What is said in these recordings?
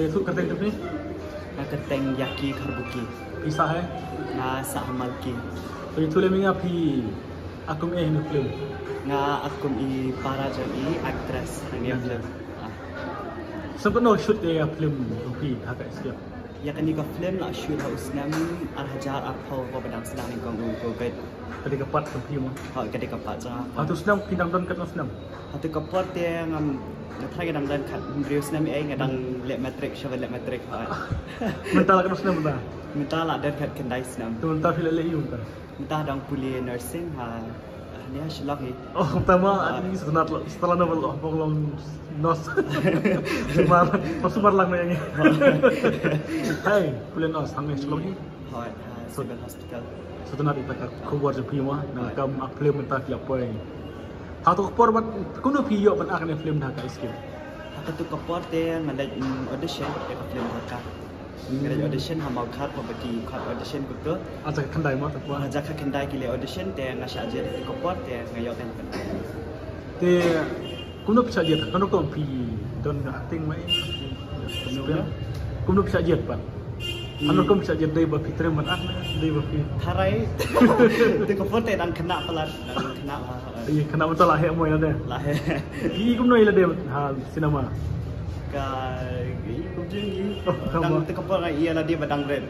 itu keteng tu ni. Keteng yaki karbuki. Pisah Nga sahamalki. Itu le minga pi akum ni film. Nga akum i para jadi actress ni film. Sempat no shoot dia film tu pi agak sikit. Ya kan ni ka film nak shoot house nam arhajar apau ko badang sedang ni kong ko bet. Tadi kepat tu pi mah. Ha ka dek pa cha. Atau senang pindang don kat senang. Hatu ka pot dia ngam thai ka dang dan khat reels nam ai ngadang le matrix shavel le matrix ha. Mentah kat senang mentah. Minta lah dan khat kendai senam. Tu mentah film le you mentah. Minta dang puli nursing ha. Ni shlok ni. Oh, pertama ini setelah novel long nos. Sumar lang na yan. Hai, kuliah nos hang shlok ni. Ha, civil hospital. So tu nanti tak kubuat sepima nak kam film mentah filap poy. Ha tu kupor bat kuno piyo ban akan film dah ka skill. Hatu tu kapor te ngadai audition ke film haka. Ngadai audition ha mau khat bagi khat audition ku tu. Aja kendai mah tak kuat. Aja khat kendai kile audition te ngasya je tu kapor te ngayok kan. Te kuno bisa dia tak kuno pi don acting mai. Kuno bisa dia pak. Anu kau bisa jadi dari berfikir mana? Dari berfikir. Tharai. Tu kapor te dang kena pelat, dang kena. Iya, kena betul lah yang mau ada. Lah. Gigi kuno ila dia hal sinema. Ka gigi kumjing. Dang tu kapor iya lah dia badang red.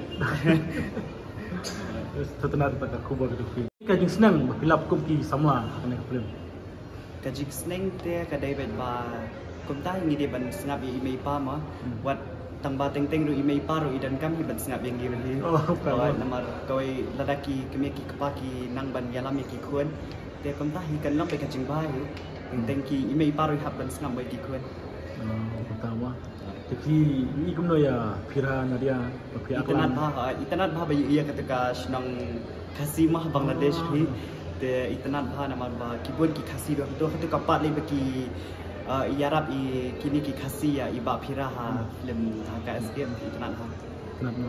Setelah tak aku buat itu film. Kajing senang filap kumpi sama kena film. Kajik seneng te kadai bet ba kumta ngi dia ban snap i pa ma wat tamba teng ru i pa ru idan kami ban snap yang ngi Oh, kawan namar koi ladaki kemeki kepaki nang ban yalami ki kuan te kumta hi kan lampai kajing ba yu teng ki i pa ru hab ban snap bai ki kuan. Pertama. Tapi ini kumno ya pira nadia pakai aklan. Itanat bah bayi iya ketika senang kasih mah Bangladesh ni te itanat bah namar ba kibun ki kasih do tu ketika pat le bagi Arab i kini ki kasih ya iba pira ha film KSM itanat ha.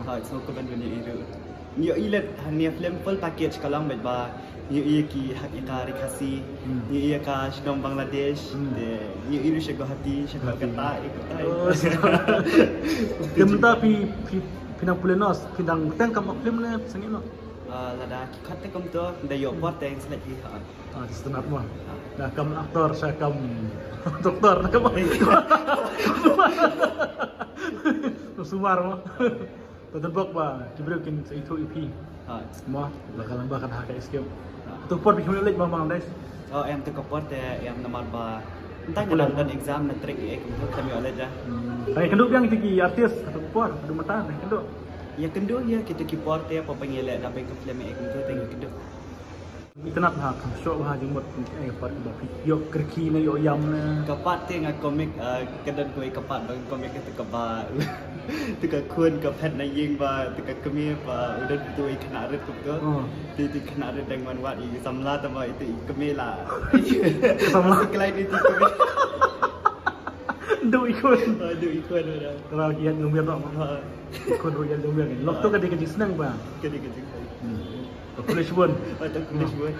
Ha so ko ban ni itu. Ni ilet hanya film full package kalang bet ba ni ki hak itari kasih ni ka senang Bangladesh te ni iru syego hati syego kata ikutai. Kemudian pinang pulenos, pinang teng kam film ni sengit no. Lada kata kam tu dayo pot teng selagi ha. Setengah mah. Dah kam aktor saya kam doktor nak kam. Sumar mah. Terdebak ba diberikan itu EP. Mah bakalan hak escape. Tu pot bikin lek bang Des. Oh yang tu pot yang nomor ba entah dalam dan exam na trick kami oleh dah. Ay kenduk yang tinggi artis tu pot du mata kenduk. Ya kenduk ya kita ki pot te apa pengelek dapat ke film ek tu tengok kenduk. Itanat ha show ha jumot pot ba yo kerki na yo yam na. Kapat te ngak komik kedan koi kapat bang komik tu kaba. Tu ka kun ka phat na ying ba tu ka kemi ba udah tu kena red tu tu tu kena red dengan wat i samla ta ba itu kemi lah. Samla kelai itu kemi. Du ikut dah. Kalau kian ngumir tak mah. Ikut du yang ngumir ni. Lok tu kadang senang ba. Kadang. Kuliah pun. Atau kuliah pun.